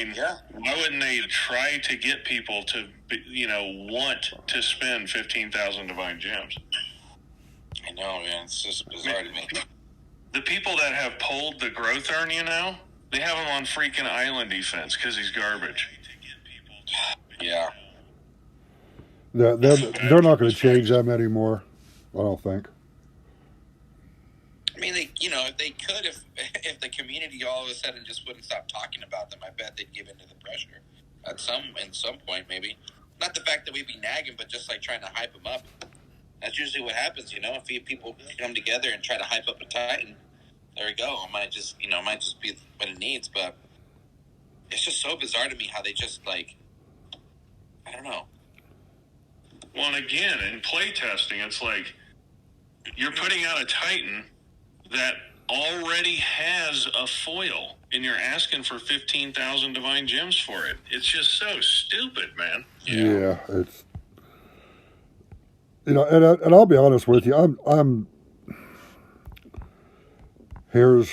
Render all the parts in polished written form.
mean, why wouldn't they try to get people to, want to spend 15,000 divine gems? I know, man. It's just bizarre to me. The people that have pulled the growth urn, they have him on freaking island defense because he's garbage. Yeah. They're not going to change them anymore, I don't think. I mean, if they could, if the community all of a sudden just wouldn't stop talking about them, I bet they'd give into the pressure in some point, maybe. Not the fact that we'd be nagging, but just like trying to hype them up. That's usually what happens, If people come together and try to hype up a Titan, there we go. It might just be what it needs, but it's just so bizarre to me how they just I don't know. Well, and again, in playtesting, it's like you're putting out a Titan that already has a foil, and you're asking for 15,000 divine gems for it. It's just so stupid, man. Yeah, it's and I'll be honest with you. I'm here's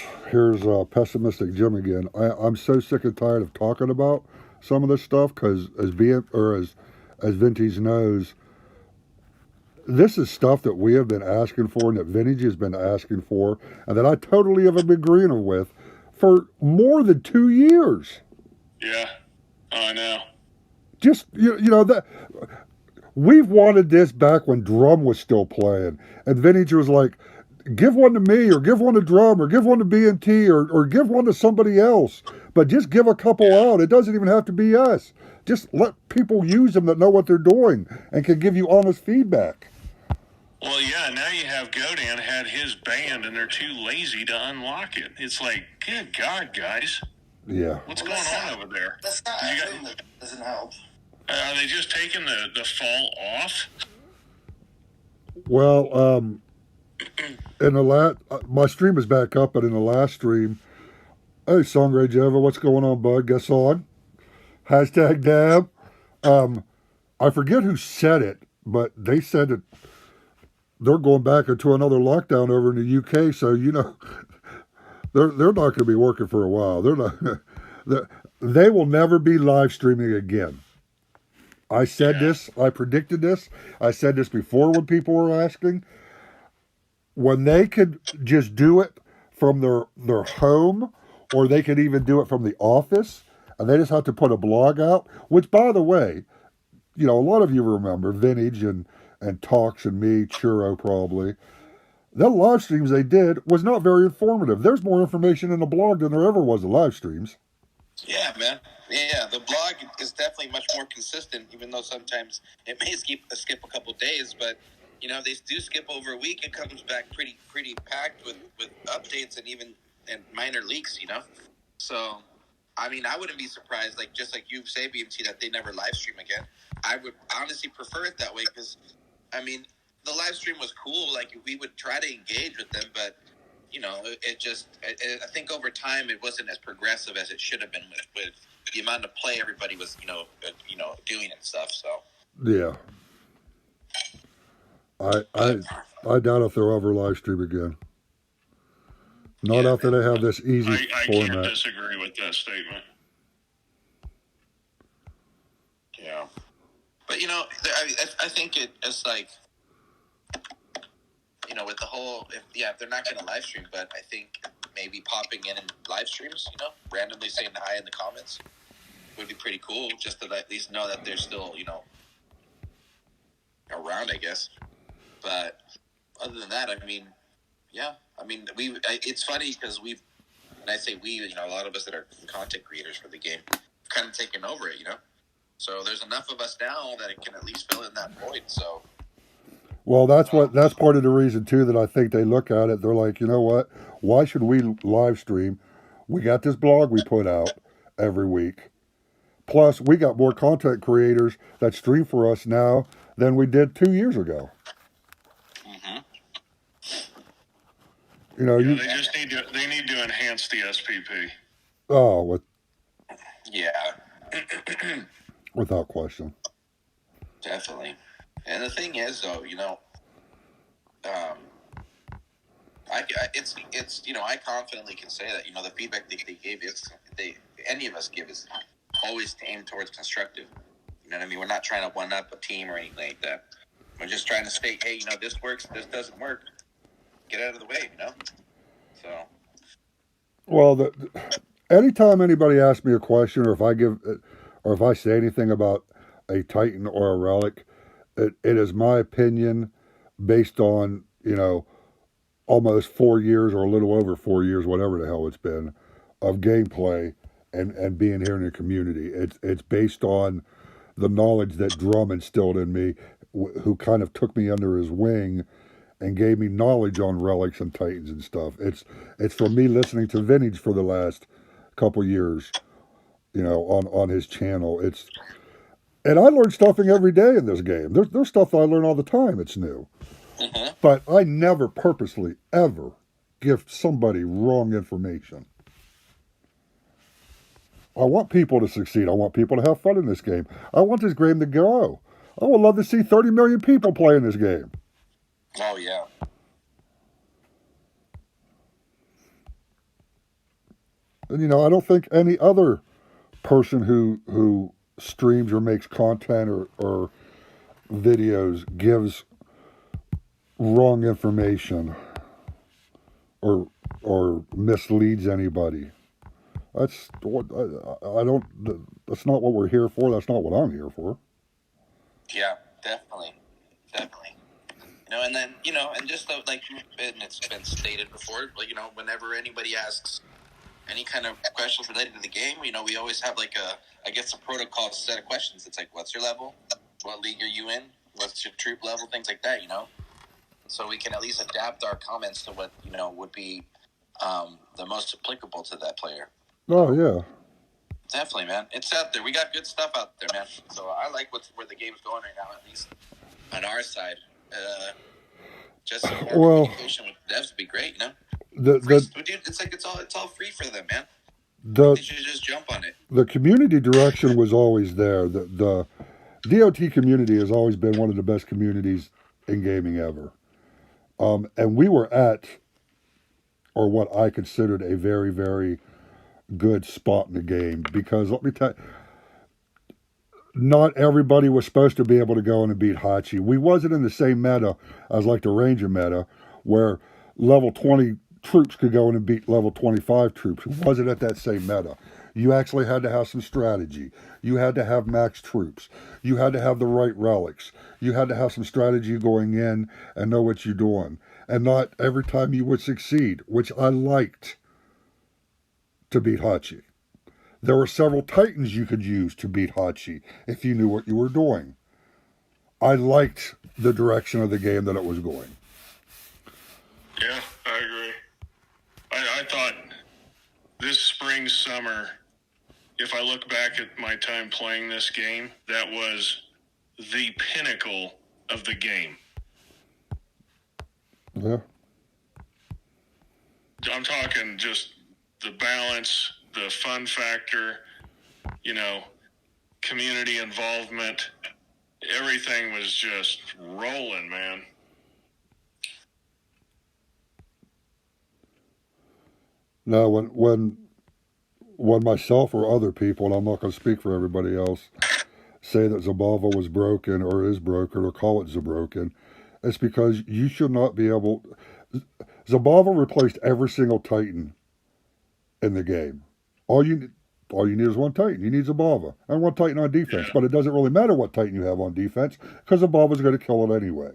pessimistic Jim again. I'm so sick and tired of talking about some of this stuff because as Vintage knows, this is stuff that we have been asking for and that Vintage has been asking for and that I totally have been agreeing with for more than 2 years. Yeah, I know. Just, that we've wanted this back when Drum was still playing. And Vintage was like, give one to me or give one to Drum or give one to BNT or give one to somebody else. But just give a couple out. It doesn't even have to be us. Just let people use them that know what they're doing and can give you honest feedback. Well, yeah, now you have Godan had his banned and they're too lazy to unlock it. It's like, good God, guys. Yeah. What's going on over there? That's not that doesn't help. Are they just taking the fall off? Well, in the my stream is back up, but in the last stream, hey, Sangre Jeva, what's going on, bud? Guess on. Hashtag dab. I forget who said it, but they said that they're going back into another lockdown over in the UK, so they're not going to be working for a while. They're not. They will never be live streaming again. I said this. I predicted this. I said this before when people were asking. When they could just do it from their home, or they could even do it from the office, and they just have to put a blog out. Which, by the way, a lot of you remember Vintage and Talks and me, Churro probably. The live streams they did was not very informative. There's more information in the blog than there ever was in live streams. Yeah, man. Yeah, the blog is definitely much more consistent, even though sometimes it may skip a couple days. But they do skip over a week. It comes back pretty packed with updates and minor leaks. So I mean, I wouldn't be surprised, just like you say, BMT, that they never live stream again. I would honestly prefer it that way because, I mean, the live stream was cool. We would try to engage with them, but I think over time it wasn't as progressive as it should have been with the amount of play everybody was, doing and stuff. So yeah, I doubt if they'll ever live stream again. Not after they have this easy I format. can't disagree with that statement. Yeah, but I think it's with the whole, if they're not going to live stream, but I think maybe popping in live streams, randomly saying hi in the comments would be pretty cool, just to at least know that they're still, around, I guess. But other than that, I mean, yeah, I mean, it's funny because and I say we, a lot of us that are content creators for the game, kind of taken over it, So there's enough of us now that it can at least fill in that void, so. Well, that's part of the reason too that I think they look at it. They're like, you know what? Why should we live stream? We got this blog we put out every week. Plus, we got more content creators that stream for us now than we did 2 years ago. Mm-hmm. They need to enhance the SPP. Oh, yeah. Without question. Definitely. And the thing is, though, I confidently can say that the feedback that they gave any of us give is always aim towards constructive. You know what I mean? We're not trying to one up a team or anything like that. We're just trying to state, hey, this works, this doesn't work. Get out of the way, So. Well, anytime anybody asks me a question, or if I say anything about a Titan or a relic, it is my opinion based on almost 4 years or a little over 4 years, whatever the hell it's been, of gameplay and being here in the community. It's based on the knowledge that Drum instilled in me, who kind of took me under his wing and gave me knowledge on relics and Titans and stuff. It's from me listening to Vintage for the last couple years, on his channel. And I learn stuff every day in this game. There's stuff I learn all the time. It's new. Mm-hmm. But I never purposely, ever give somebody wrong information. I want people to succeed. I want people to have fun in this game. I want this game to grow. I would love to see 30 million people playing this game. Oh, yeah. And, I don't think any other person who streams or makes content or videos gives wrong information or misleads anybody. That's what I don't. That's not what we're here for. That's not what I'm here for. Yeah, definitely. And then and just like it's been stated before, whenever anybody asks any kind of questions related to the game, we always have like a protocol set of questions. It's like, what's your level? What league are you in? What's your troop level? Things like that, So we can at least adapt our comments to what, would be the most applicable to that player. Oh, yeah. Definitely, man. It's out there. We got good stuff out there, man. So I like where the game's going right now, at least on our side. Just more communication with devs would be great, Dude, it's all free for them, man. They should just jump on it. The community direction was always there. The DOT community has always been one of the best communities in gaming ever. And we were at, or what I considered, a very, very good spot in the game. Because let me tell you, not everybody was supposed to be able to go in and beat Hachi. We wasn't in the same meta as like the Ranger meta, where level 20 troops could go in and beat level 25 troops. It wasn't at that same meta. You actually had to have some strategy. You had to have max troops. You had to have the right relics. You had to have some strategy going in and know what you're doing. And not every time you would succeed, which I liked, to beat Hachi. There were several Titans you could use to beat Hachi if you knew what you were doing. I liked the direction of the game that it was going. Yeah, I agree. I thought this spring, summer, if I look back at my time playing this game, that was the pinnacle of the game. Yeah. I'm talking just the balance, the fun factor, community involvement. Everything was just rolling, man. Now, when myself or other people, and I'm not going to speak for everybody else, say that Zabava was broken or is broken or call it Zabroken, it's because you should not be able... Zabava replaced every single Titan in the game. All you need is one Titan. You need Zabava and one Titan on defense. Yeah. But it doesn't really matter what Titan you have on defense because Zabava's going to kill it anyway.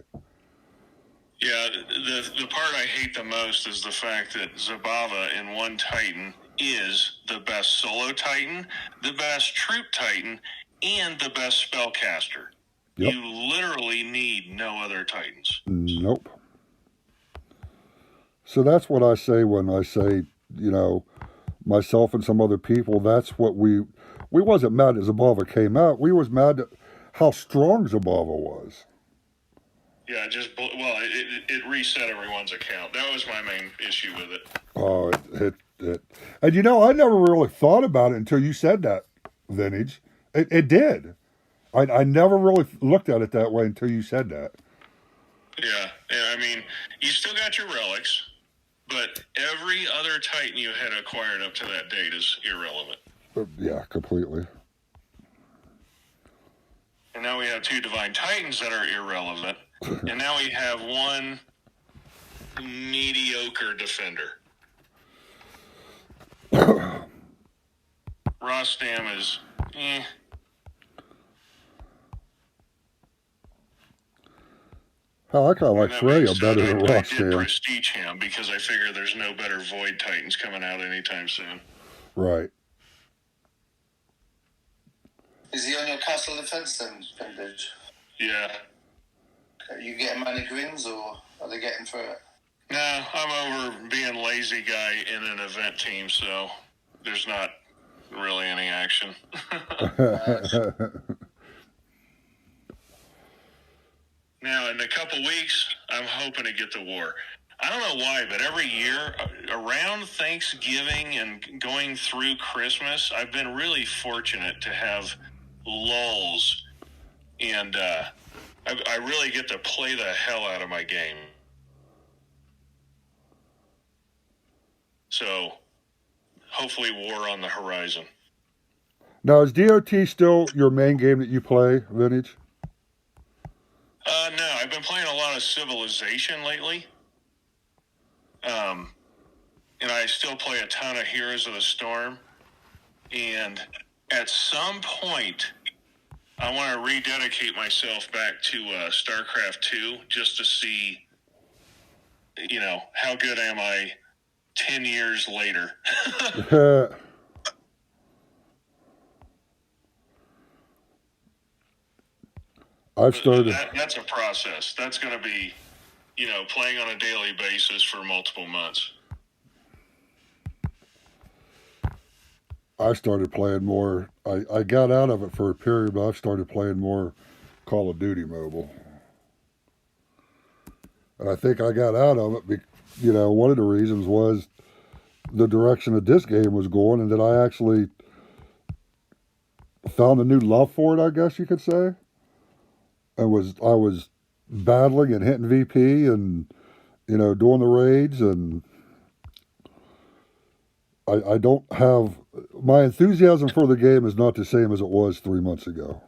Yeah, the part I hate the most is the fact that Zabava in one Titan is the best solo Titan, the best troop Titan, and the best spellcaster. Yep. You literally need no other Titans. Nope. So that's what I say when I say, myself and some other people, that's what we wasn't mad that Zabava came out. We was mad at how strong Zabava was. Yeah, it reset everyone's account. That was my main issue with it. Oh, it. And I never really thought about it until you said that, Vintage. It did. I never really looked at it that way until you said that. Yeah, I mean, you still got your relics, but every other Titan you had acquired up to that date is irrelevant. Yeah, completely. we have 2 Divine Titans that are irrelevant, and now we have 1 mediocre defender. Rostam is, Hell, I kind of like Freya better than I did Rostam. prestige him because I figure there's no better Void Titans coming out anytime soon. Right. Is he on your castle defense then, Vintage? Yeah. Are you getting many grins or are they getting through it? No, I'm over being lazy guy in an event team, so there's not really any action. Now, in a couple weeks, I'm hoping to get the war. I don't know why, but every year around Thanksgiving and going through Christmas, I've been really fortunate to have lulls, and I really get to play the hell out of my game. So, hopefully war on the horizon. Now, is DOT still your main game that you play, Vintage? No, I've been playing a lot of Civilization lately. And I still play a ton of Heroes of the Storm. And at some point, I want to rededicate myself back to StarCraft 2 just to see, how good am I 10 years later. I've started. That's a process. That's going to be, playing on a daily basis for multiple months. I started playing more. I got out of it for a period, but I've started playing more Call of Duty Mobile. And I think I got out of it one of the reasons was the direction that this game was going, and that I actually found a new love for it, I guess you could say. I was battling and hitting VP and, doing the raids, and I don't have, my enthusiasm for the game is not the same as it was 3 months ago.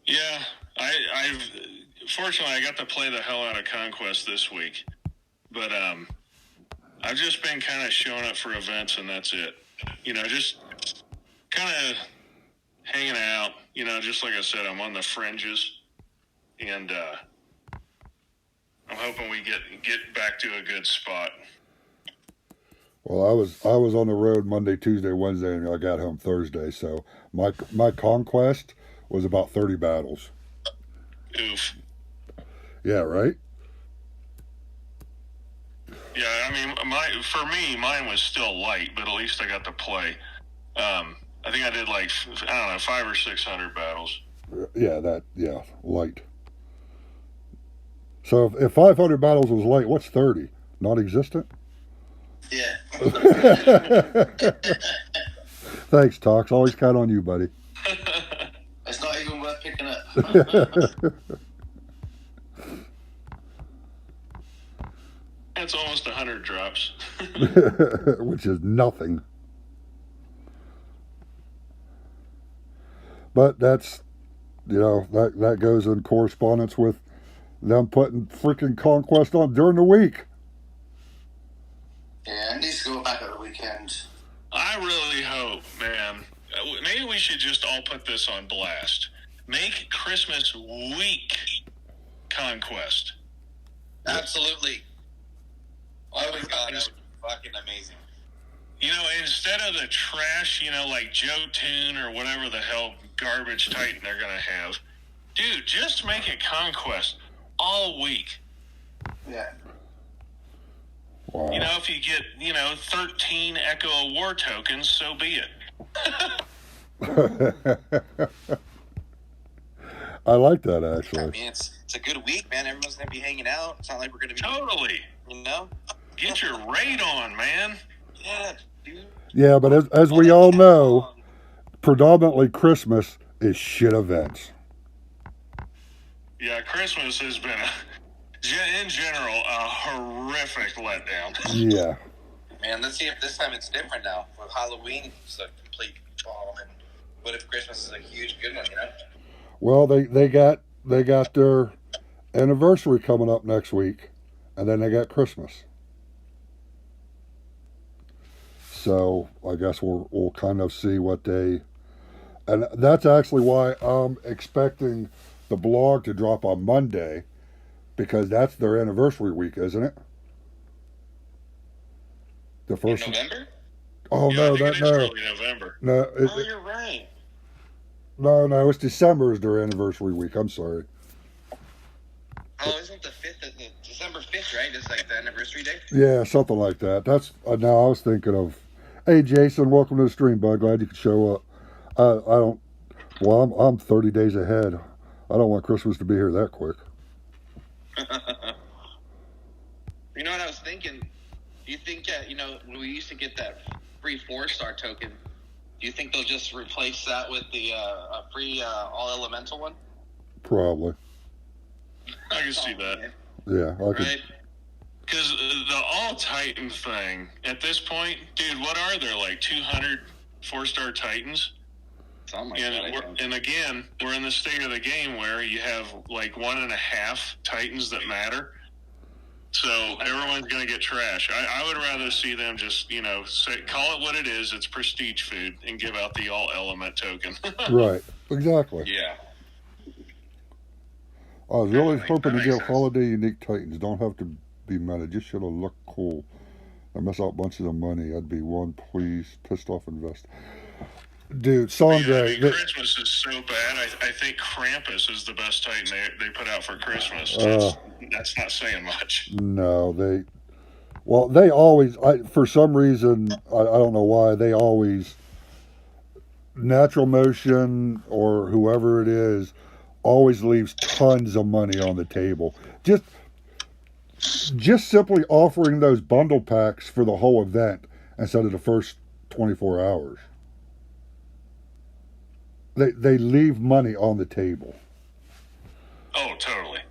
Yeah, fortunately I got to play the hell out of Conquest this week, but I've just been kind of showing up for events and that's it. Just kind of hanging out, just like I said, I'm on the fringes, and I'm hoping we get back to a good spot. Well, I was on the road Monday, Tuesday, Wednesday, and I got home Thursday. So my conquest was about 30 battles. Oof. Yeah, right. Yeah, I mean, mine was still light, but at least I got to play. I think I did 500 or 600 battles. Yeah, light. So if 500 battles was light, what's 30? Non-existent? Yeah. Thanks, Tox. Always count on you, buddy. It's not even worth picking up. It's almost 100 drops. Which is nothing. But that's, that goes in correspondence with them putting freaking Conquest on during the week. Yeah, it needs to go back at the weekend. I really hope, man. Maybe we should just all put this on blast. Make Christmas week Conquest. Absolutely. Oh my God, that would be fucking amazing. Instead of the trash, like Joe Toon or whatever the hell garbage Titan they're going to have, dude, just make it Conquest all week. Yeah. Wow. If you get, 13 Echo of War tokens, so be it. I like that, actually. I mean, it's a good week, man. Everyone's going to be hanging out. It's not like we're going to be... Totally. Get your raid on, man. Yeah, dude. Yeah, but as we all know, predominantly Christmas is shit events. Yeah, Christmas has been, in general, a horrific letdown. Yeah. Man, let's see if this time it's different now. With Halloween, it's a complete bomb. And what if Christmas This is a huge good one, you know. Well, they got their anniversary coming up next week, and then they got Christmas. So I guess we'll kind of see what they, and that's actually why I'm expecting the blog to drop on Monday, because that's their anniversary week, isn't it? The In first. November? Oh Yeah, I no, think it is no, early November. no, Oh, you're right. no, it's December is their anniversary week. I'm sorry. Oh, isn't the 5th, December 5th, right? It's like the anniversary day? Yeah, something like that. That's now I was thinking of. Hey, Jason, welcome to the stream, bud. Glad you could show up. I don't. Well, I'm 30 days ahead. I don't want Christmas to be here that quick. You know what I was thinking? Do you think, we used to get that free 4-star token. Do you think they'll just replace that with the free all elemental one? Probably. I can see that. Man. Yeah, I could. Right? Because the all Titan thing, at this point, dude, what are there, like 200 4-star Titans? Something like And, that, I think. and again, we're in the state of the game where you have like 1.5 Titans that matter. So everyone's going to get trash. I would rather see them just, call it what it is. It's prestige food, and give out the all element token. Right. Exactly. Yeah. I was really That hoping to makes get sense. holiday unique Titans. Don't have to be meta. Just should have looked cool. I miss out bunches of money. I'd be one, please. Pissed off invest. Dude, Yeah, I Sangre. mean, Christmas is so bad. I think Krampus is the best Titan they put out for Christmas. That's not saying much. No, they always, for some reason, I don't know why, they always, Natural Motion or whoever it is, always leaves tons of money on the table. Just simply offering those bundle packs for the whole event instead of the first 24 hours. They leave money on the table. Oh, totally.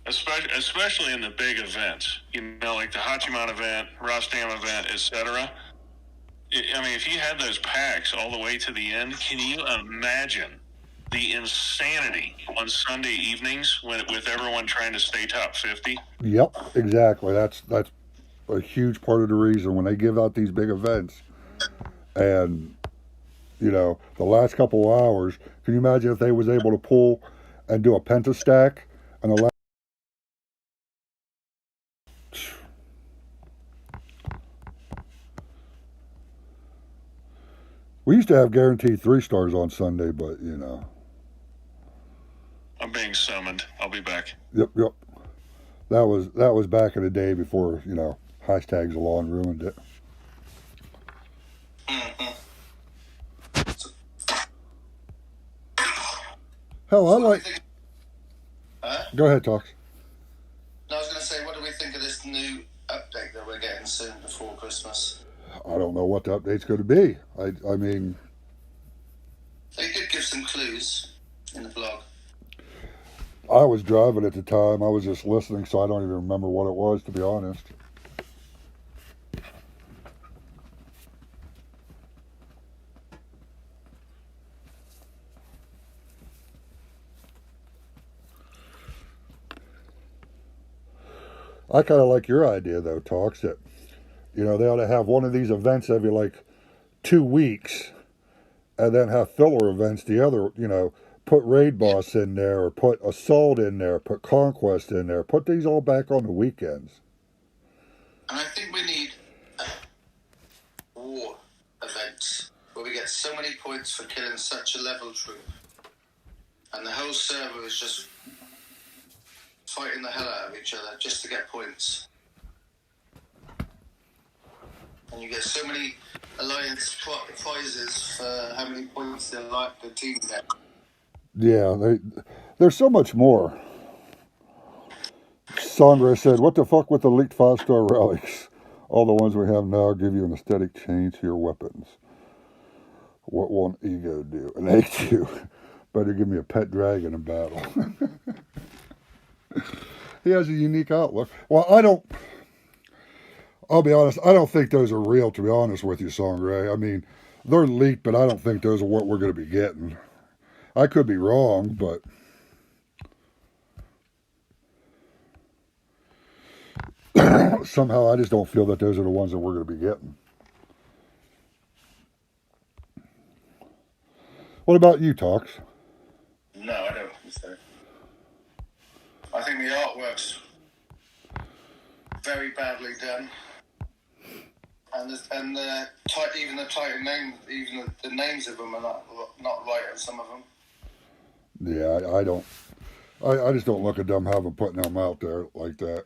Especially in the big events, like the Hachiman event, Rostam event, etc. I mean, if you had those packs all the way to the end, can you imagine the insanity on Sunday evenings with everyone trying to stay top 50? Yep, exactly. That's a huge part of the reason when they give out these big events. And the last couple of hours, can you imagine if they was able to pull and do a pentastack and the last. We used to have guaranteed 3 stars on Sunday, but I'm being summoned. I'll be back. Yep. That was back in the day before hashtags alone ruined it. Hell, I like. Go ahead, Talks. No, I was going to say, what do we think of this new update that we're getting soon before Christmas? I don't know what the update's going to be. I mean, They did give some clues in the blog. I was driving at the time. I was just listening, so I don't even remember what it was, to be honest. I kind of like your idea, though, Talks, that, they ought to have one of these events every, 2 weeks, and then have filler events the other, put Raid Boss in there, or put Assault in there, put Conquest in there, put these all back on the weekends. And I think we need war events where we get so many points for killing such a level troop. And the whole server is just fighting the hell out of each other just to get points. And you get so many alliance prizes for how many points the team get. Yeah, there's so much more. Sandra said, what the fuck with the leaked 5-star relics? All the ones we have now give you an aesthetic change to your weapons. What will an ego do? An A2. Better give me a pet dragon in battle. He has a unique outlook. Well, I'll be honest, I don't think those are real, to be honest with you, Sangre. I mean, they're leaked, but I don't think those are what we're going to be getting. I could be wrong, but somehow I just don't feel that those are the ones that we're going to be getting. What about you, Talks? No, I don't think so. I think the artwork's very badly done, and even the Titan name, even the names of them are not right on some of them. Yeah, I don't. I just don't look at them having putting them out there like that.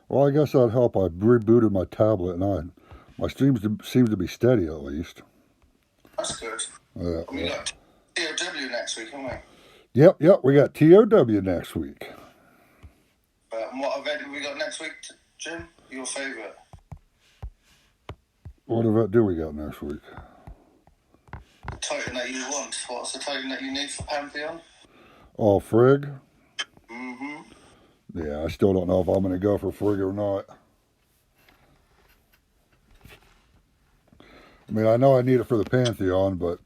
Well, I guess that'd help. I rebooted my tablet, and my streams seem to be steady at least. That's good. We got TOW next week, haven't we? Yep. We got TOW next week. And what event have we got next week, Jim? Your favourite? What event do we got next week? The Titan that you want. What's the Titan that you need for Pantheon? Oh, Frigg? Mm-hmm. Yeah, I still don't know if I'm going to go for Frigg or not. I mean, I know I need it for the Pantheon, but...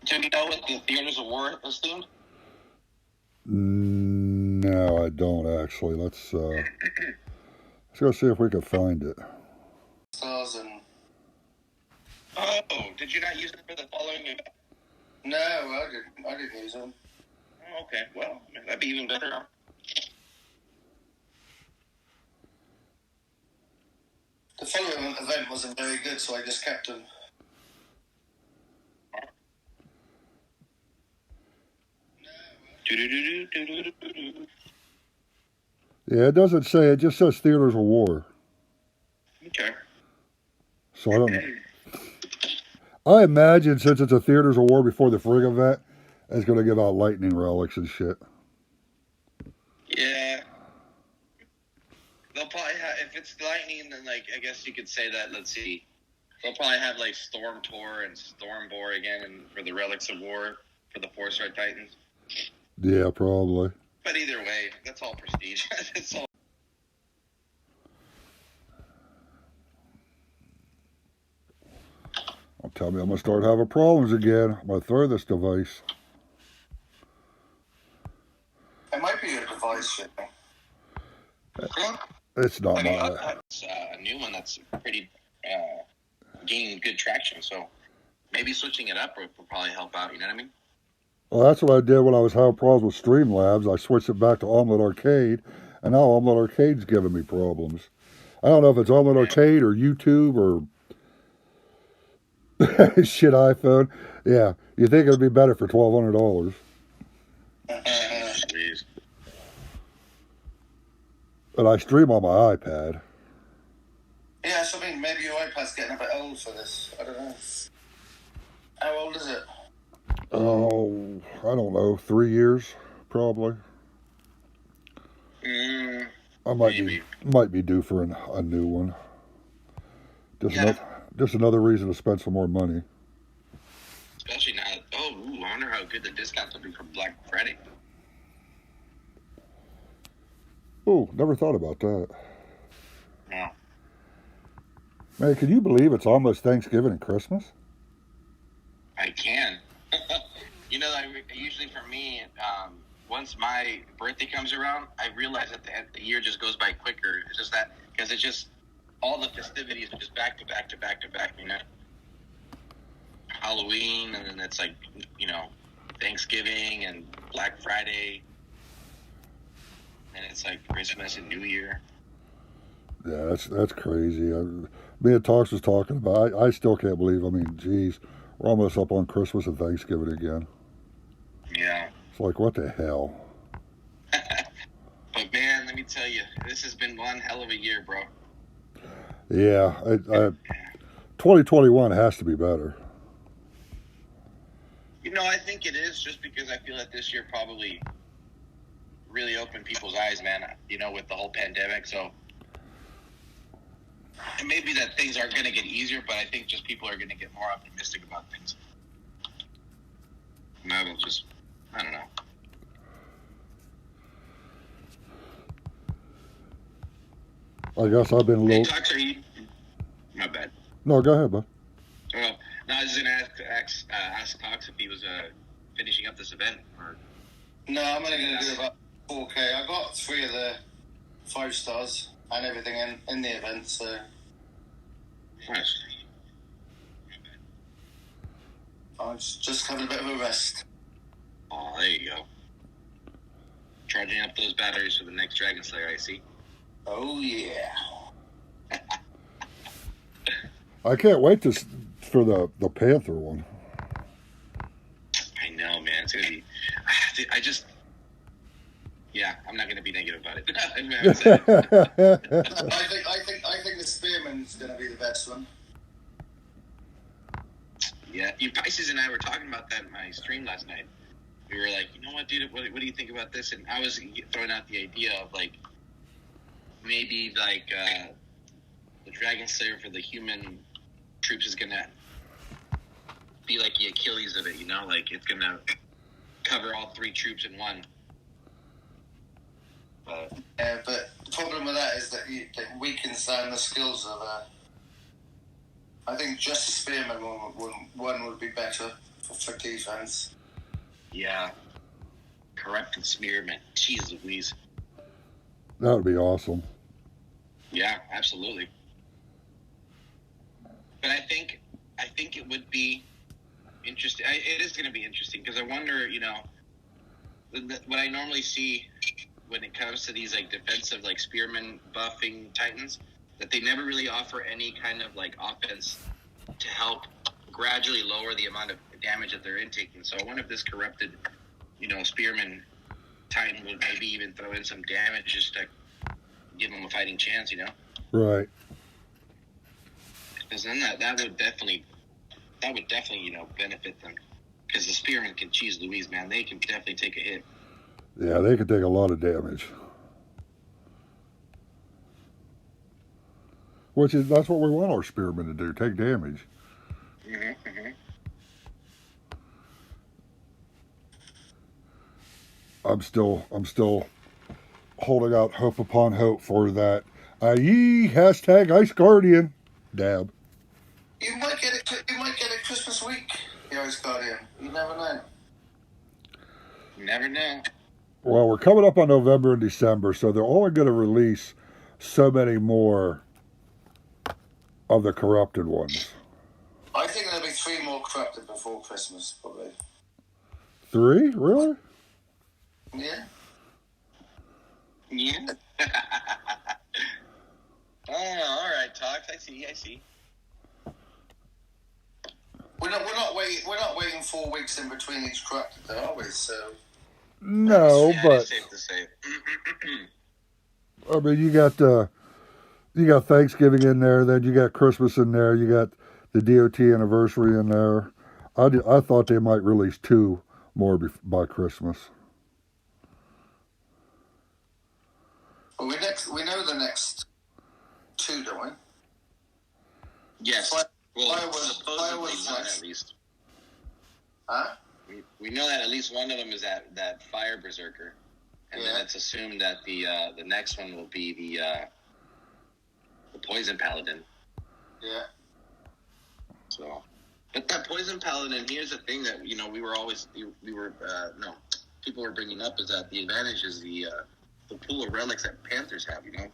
Do you know what the Theaters of War is themed? No, I don't actually. Let's go see if we can find it. Stars and... Oh, did you not use it for the following event? No, I didn't use them. Oh, okay, well, that'd be even better. The following event wasn't very good, so I just kept them. Yeah, it doesn't say. It just says Theaters of War. Okay. So I don't know. I imagine since it's a Theaters of War before the Frigg event, it's going to give out lightning relics and shit. Yeah. They'll probably have, if it's lightning, then, like, I guess you could say that, let's see. They'll probably have, like, Storm Tor and Stormbore again and for the Relics of War for the 4-star Titans. Yeah, probably. But either way, that's all prestige. It's all. Don't tell me I'm going to start having problems again. I'm going to throw this device. It might be a device, It's not I mean, my... that's a new one that's pretty gaining good traction, so maybe switching it up will probably help out, you know what I mean? Well, that's what I did when I was having problems with Streamlabs. I switched it back to Omelet Arcade, and now Omelet Arcade's giving me problems. I don't know if it's Omelet Arcade or YouTube or shit iPhone. Yeah, you think it would be better for $1,200. Jeez. But I stream on my iPad. Yeah, so I mean, maybe your iPad's getting a bit old for this. I don't know. How old is it? Oh, I don't know, 3 years, probably. I might be due for a new one. Just another reason to spend some more money. Especially now. Oh, I wonder how good the discounts will be for Black Friday. Oh, never thought about that. Yeah. Man, can you believe it's almost Thanksgiving and Christmas? I can. You know, usually for me, once my birthday comes around, I realize that the year just goes by quicker. It's just that, because it's just, all the festivities are just back to back to back to back, you know? Halloween, and then it's like, you know, Thanksgiving and Black Friday. And it's like Christmas and New Year. Yeah, that's crazy. Me and Talks was talking about. I still can't believe. I mean, geez, we're almost up on Christmas and Thanksgiving again. Yeah. It's like, what the hell? But man, let me tell you, this has been one hell of a year, bro. Yeah, 2021 has to be better. You know, I think it is, just because I feel that this year probably really opened people's eyes, man. You know, with the whole pandemic. So it may be that things aren't going to get easier, but I think just people are going to get more optimistic about things. And that'll just, I don't know. I guess I've been a Hey, little. Tox, are you? My bad. No, go ahead, bud. Well, no, I was just going to ask Tox if he was finishing up this event. Or... No, I'm only going to do about 4K. I got 3 of the 5 stars and everything in the event, so Nice. I'm just having a bit of a rest. Oh, there you go. Charging up those batteries for the next Dragon Slayer, I see. Oh, yeah. I can't wait for the Panther one. I know, man. It's going to be... I just... Yeah, I'm not going to be negative about it. I think the Spearman's going to be the best one. Yeah, you Pisces and I were talking about that in my stream last night. We were like, you know what, dude? What do you think about this? And I was throwing out the idea of like maybe like the Dragon Slayer for the human troops is gonna be like the Achilles of it, you know? Like it's gonna cover all 3 troops in one. Yeah, but the problem with that is that it weakens down the skills of. I think just a Spearman one would be better for defense. Yeah, corrupted Spearman. Jeez Louise. That would be awesome. Yeah, absolutely. But I think it would be interesting. It is going to be interesting because I wonder, you know, what I normally see when it comes to these like defensive like Spearman buffing Titans, that they never really offer any kind of like offense to help gradually lower the amount of damage that they're intaking. So I wonder if this corrupted, you know, Spearman Titan would maybe even throw in some damage just to give them a fighting chance, you know? Right. Because then that would definitely, you know, benefit them. Because the Spearmen can cheese Louise, man. They can definitely take a hit. Yeah, they could take a lot of damage. That's what we want our Spearmen to do, take damage. Mm-hmm, mm-hmm. I'm still holding out hope upon hope for that. IE hashtag Ice Guardian. Dab. You might get it. You might get it Christmas week. The Ice Guardian. You never know. You never know. Well, we're coming up on November and December, so they're only going to release so many more of the corrupted ones. I think there'll be 3 more corrupted before Christmas, probably. 3? Really? Yeah. Yeah. Oh, all right, Tox. I see. We're not waiting 4 weeks in between each corrupted, though, are we? So. No, Yeah, but it's safe to say. I mean, you got Thanksgiving in there, then you got Christmas in there, you got the DOT anniversary in there. I thought they might release 2 more by Christmas. Well, we know the next 2, don't we? Yes. Well, supposedly one next. at least. Huh? We know that at least one of them is that Fire Berserker, and then it's assumed that the next one will be the Poison Paladin. Yeah. So, but that Poison Paladin, here's the thing that people were bringing up is that the advantage is the pool of relics that Panthers have. You know.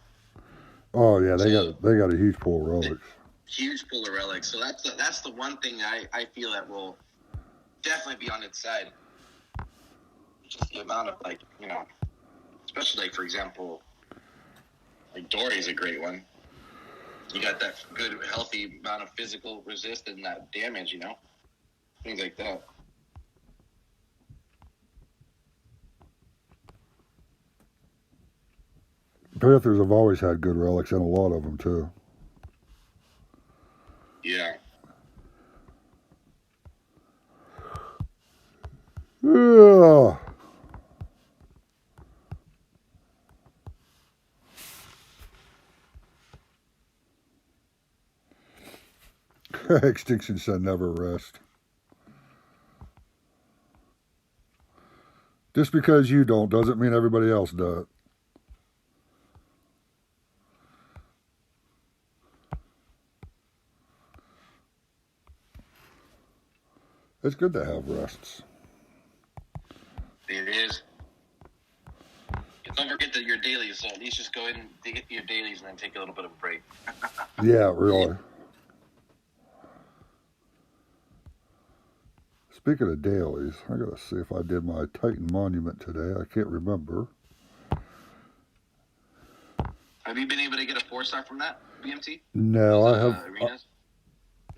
Oh yeah, they got a huge pool of relics. Huge pool of relics. So that's the one thing I feel that will definitely be on its side. Just the amount of like, you know, especially like for example, like Dory's a great one. You got that good healthy amount of physical resist and that damage, you know, things like that. Panthers have always had good relics, and a lot of them too. Yeah. Yeah. Extinction said never rest. Just because you don't doesn't mean everybody else does. It's good to have rests. It is. Don't forget that your dailies. So at least just go in and get your dailies and then take a little bit of a break. Yeah, really. Speaking of dailies, I gotta see if I did my Titan Monument today. I can't remember. Have you been able to get a 4-star from that BMT? No, I have. Arenas?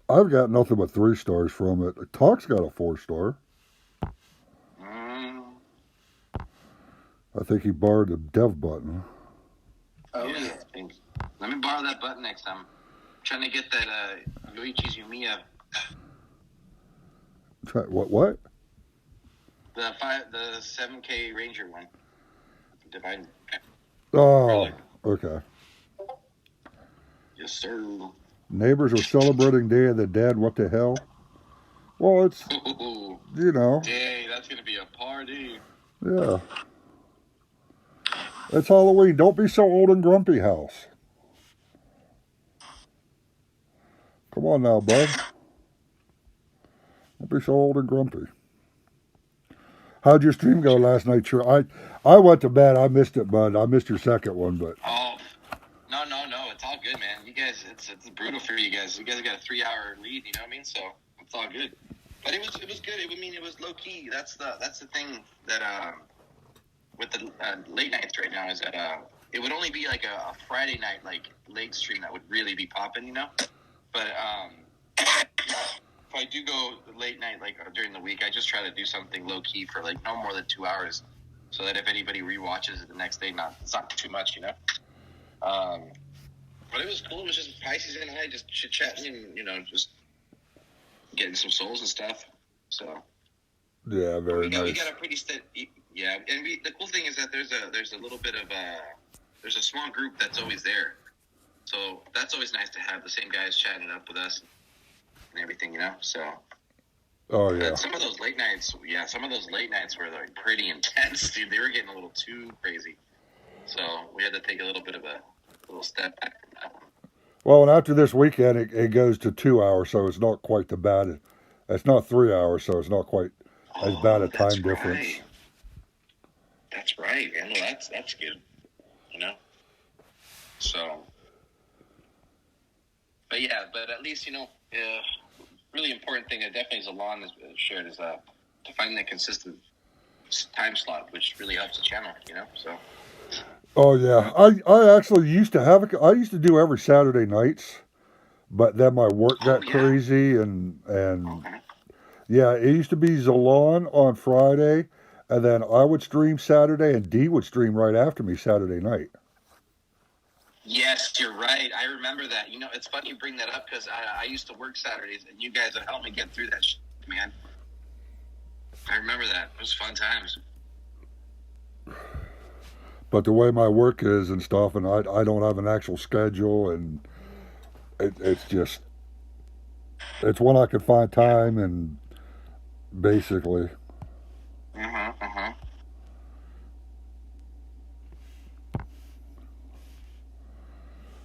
I've got nothing but 3 stars from it. Talk's got a 4-star. I think he borrowed the dev button. Oh yeah. Let me borrow that button next time. I'm trying to get that Yoichi's Yumiya. What? The 7K Ranger one. Divine. Oh, okay. Yes, sir. Neighbors are celebrating Day of the Dead. What the hell? Well, it's, you know. Dang, that's going to be a party. Yeah. It's Halloween. Don't be so old and grumpy, house. Come on now, bud. Don't be so old and grumpy. How'd your stream go last night? Sure. I went to bed. I missed it, bud. I missed your second one, but. Oh, no. It's all good, man. You guys, it's brutal for you guys. You guys got a 3-hour lead, you know what I mean? So it's all good. But it was good. It was low key. That's the thing that with the late nights right now is that it would only be like a Friday night like late stream that would really be popping, you know. But if I do go late night like during the week, I just try to do something low key for like no more than 2 hours, so that if anybody rewatches it the next day, it's not too much, you know. But it was cool. It was just Pisces and I just chit chatting and just getting some souls and stuff. So yeah, very nice. We got a pretty steady. Yeah, and the cool thing is that there's a little bit of there's a small group that's always there, so that's always nice to have the same guys chatting up with us and everything, you know. So. Oh yeah. Some of those late nights, were like pretty intense, dude. They were getting a little too crazy, so we had to take a little bit of a little step back from that one. Well, and after this weekend, it goes to 2 hours, so it's not quite the bad. It's not 3 hours, so it's not quite as bad a time difference. That's right, man. Well, that's good, you know. So, but at least really important thing that definitely Zalon has shared is to find that consistent time slot, which really helps the channel, you know. So. Oh yeah, I actually used to have I used to do every Saturday nights, but then my work got crazy and yeah, it used to be Zalon on Friday, and then I would stream Saturday, and D would stream right after me Saturday night. Yes, you're right. I remember that. It's funny you bring that up because I used to work Saturdays, and you guys would help me get through that shit, man. I remember that. It was fun times. But the way my work is and stuff, and I don't have an actual schedule, and it's when I could find time, and basically.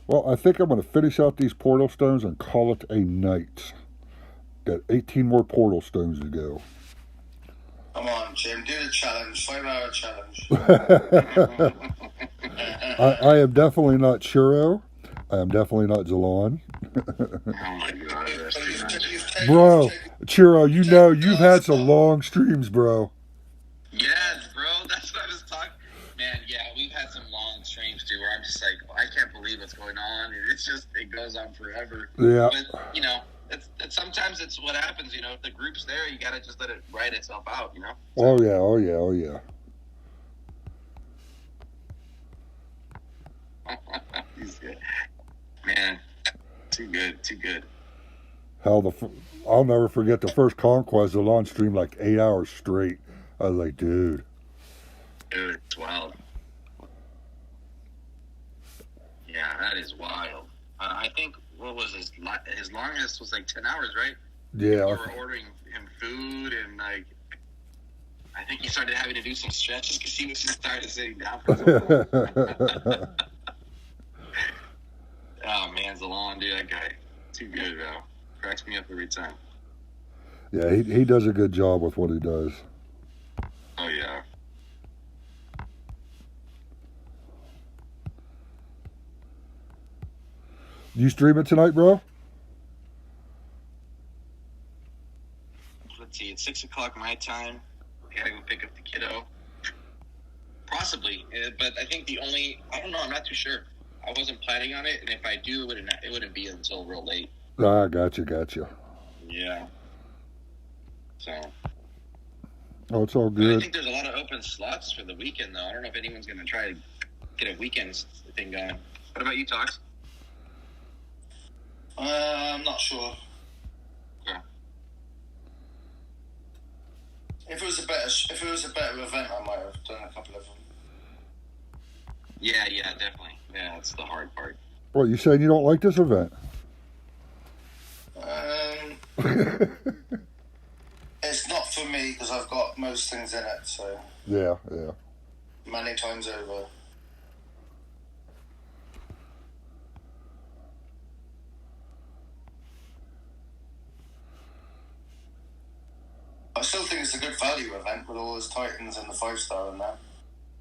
Well, I think I'm going to finish out these portal stones and call it a night. Got 18 more portal stones to go. Come on, Jim, do the challenge, 5-hour challenge. I am definitely not Churro. I am definitely not Zalon. Oh my god, bro, Churro, you've had some long streams, bro. Yes, bro, that's what I was talking. Man, yeah, we've had some long streams too, where I'm just like, I can't believe what's going on. It goes on forever. Yeah. But sometimes it's what happens. If the group's there, you gotta just let it write itself out. So. Oh yeah. He's good, man. Too good. Hell, I'll never forget the first Conquest. Zalon streamed like 8 hours straight. I was like, dude, it's wild. Yeah, that is wild. I think what was his longest was like 10 hours, right? Yeah. We were ordering him food, and like I think he started having to do some stretches because he was just tired of sitting down for so long. Oh man, Zalon, dude, that guy, too good, bro. Cracks me up every time. Yeah, he does a good job with what he does. Oh yeah. You stream it tonight, bro? Let's see, it's 6 o'clock my time. I gotta go pick up the kiddo. Possibly, but I think I don't know, I'm not too sure. I wasn't planning on it, and if I do, it wouldn't be until real late. Ah, gotcha. Yeah. So. Oh, it's all But I good. think there's a lot of open slots for the weekend, though. I don't know if anyone's going to try to get a weekend thing going. What about you, Tox? I'm not sure. Okay. If it was a better event, I might have done a couple of them. Yeah, definitely. Yeah, that's the hard part. What, you saying you don't like this event? It's not for me because I've got most things in it, so Yeah. many times over. I still think it's a good value event with all those Titans and the 5-star and that.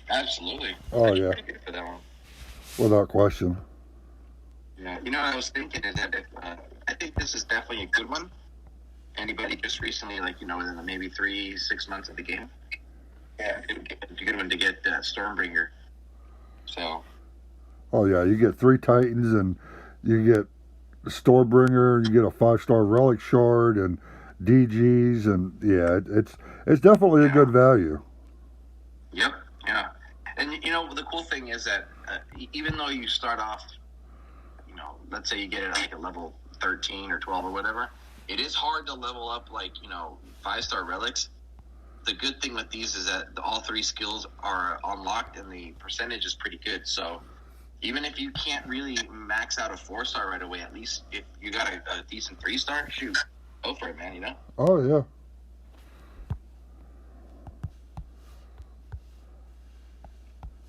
Absolutely. Oh, That's yeah. pretty good for that one. Without question. Yeah. You know what I was thinking is that I think this is definitely a good one. Anybody just recently, like, within the maybe 3-6 months of the game. Yeah. It's a good one to get Stormbringer. So. Oh, yeah. You get 3 Titans, and you get Stormbringer, you get a 5-star Relic Shard, and DGs, and yeah, it's definitely a good value. Yep. Yeah. And the cool thing is that even though you start off, let's say you get it at like a level 13 or 12 or whatever, it is hard to level up 5-star relics. The good thing with these is that all 3 skills are unlocked and the percentage is pretty good. So even if you can't really max out a 4-star right away, at least if you got a decent 3-star, shoot, go for it, man. Oh, yeah.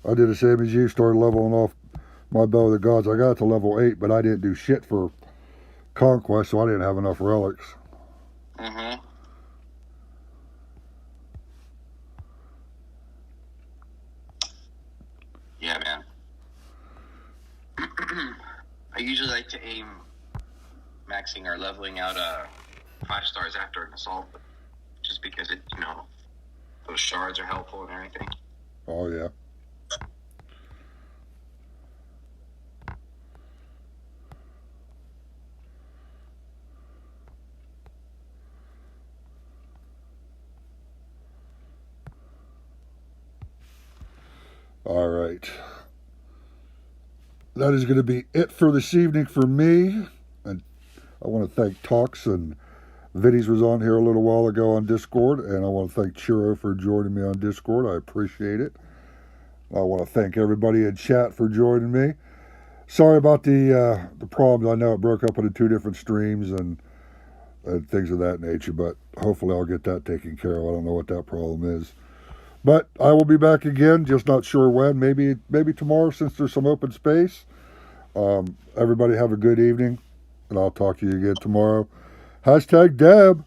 I did the same as you, started leveling off my Bow of the Gods. I got to level 8, but I didn't do shit for Conquest, so I didn't have enough relics. Mm-hmm. Yeah, man. I usually like to aim maxing or leveling out 5 stars after an assault, just because those shards are helpful and everything. Oh, yeah. All right. That is going to be it for this evening for me. And I want to thank Tox, and Viddies was on here a little while ago on Discord, and I want to thank Churro for joining me on Discord. I appreciate it. I want to thank everybody in chat for joining me. Sorry about the problems. I know it broke up into 2 different streams and things of that nature, but hopefully I'll get that taken care of. I don't know what that problem is. But I will be back again, just not sure when. Maybe tomorrow, since there's some open space. Everybody have a good evening, and I'll talk to you again tomorrow. #Deb.